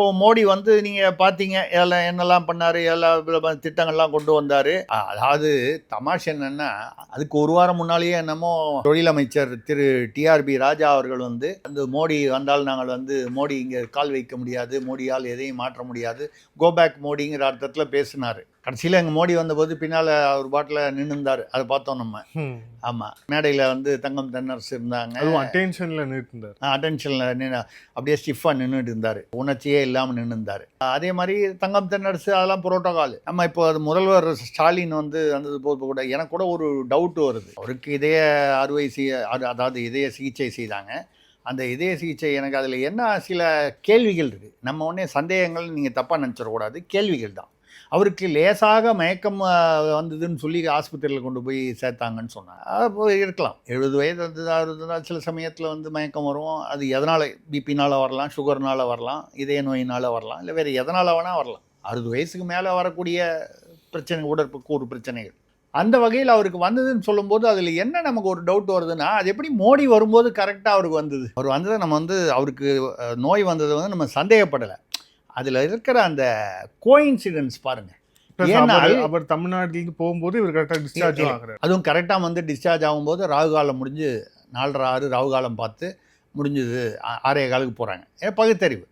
அப்போ மோடி வந்து நீங்கள் பார்த்தீங்க எல்லாம் என்னெல்லாம் பண்ணார், எல்லா திட்டங்கள்லாம் கொண்டு வந்தார். அதாவது தமாஷ் என்னன்னா, அதுக்கு ஒரு வாரம் முன்னாலேயே என்னமோ தொழிலமைச்சர் திரு டிஆர்பி ராஜா அவர்கள் வந்து அந்த மோடி வந்தால் நாங்கள் வந்து மோடி இங்கே கால் வைக்க முடியாது, மோடியால் எதையும் மாற்ற முடியாது, கோபேக் மோடிங்கிற அர்த்தத்தில் பேசினார். கடைசியில் எங்கள் மோடி வந்தபோது பின்னால் அவர் பாட்டில் நின்று இருந்தார். அதை பார்த்தோம் நம்ம. ஆமாம், மேடையில் வந்து தங்கம் தென்னரசு இருந்தாங்க. அட்டென்ஷனில் நின்றுட்டார். அட்டென்ஷனில் நின்று அப்படியே ஸ்டிஃபாக நின்றுட்டு இருந்தார், உணர்ச்சியே இல்லாமல் நின்று இருந்தார். அதே மாதிரி தங்கம் தென்னரசு அதெல்லாம் புரோட்டோகால். நம்ம இப்போ அது முதல்வர் ஸ்டாலின் வந்து வந்தது போது கூட எனக்கு கூட ஒரு டவுட் வருது. அவருக்கு இதய அறுவை அதாவது இதய சிகிச்சை செய்தாங்க. அந்த இதய சிகிச்சை எனக்கு அதில் என்ன சில கேள்விகள் இருக்குது. நம்ம ஒன்றே சந்தேகங்கள் நீங்கள் தப்பாக நினச்சிடக்கூடாது, கேள்விகள் தான். அவருக்கு லேசாக மயக்கம் வந்ததுன்னு சொல்லி ஆஸ்பத்திரியில் கொண்டு போய் சேர்த்தாங்கன்னு சொன்னாங்க. இருக்கலாம், 70 வயது வந்து 60 சில சமயத்தில் வந்து மயக்கம் வரும். அது எதனால், பிபினால் வரலாம், சுகர்னால் வரலாம், இதய நோயினால் வரலாம், இல்லை வேறு எதனால் வேணால் வரலாம். 60 வயசுக்கு மேலே வரக்கூடிய பிரச்சனை, உடற்புக்கூறு பிரச்சனைகள். அந்த வகையில் அவருக்கு வந்ததுன்னு சொல்லும்போது அதில் என்ன நமக்கு ஒரு டவுட் வருதுன்னா, அது எப்படி மோடி வரும்போது கரெக்டாக அவருக்கு வந்தது? அவர் வந்ததை நம்ம வந்து அவருக்கு நோய் வந்ததை வந்து நம்ம சந்தேகப்படலை. அதில் இருக்கிற அந்த கோயின்சிடன்ஸ் பாருங்க. அவர் தமிழ்நாட்டிலிருந்து போகும்போது இவர் கரெக்டாக டிஸ்சார்ஜ் ஆகிறார். அதுவும் கரெக்டாக வந்து டிஸ்சார்ஜ் ஆகும்போது ராகுகாலம் முடிஞ்சு 4:30 6 ராகுகாலம் பார்த்து முடிஞ்சது 6:15 போகிறாங்க. பகுத்தறிவு.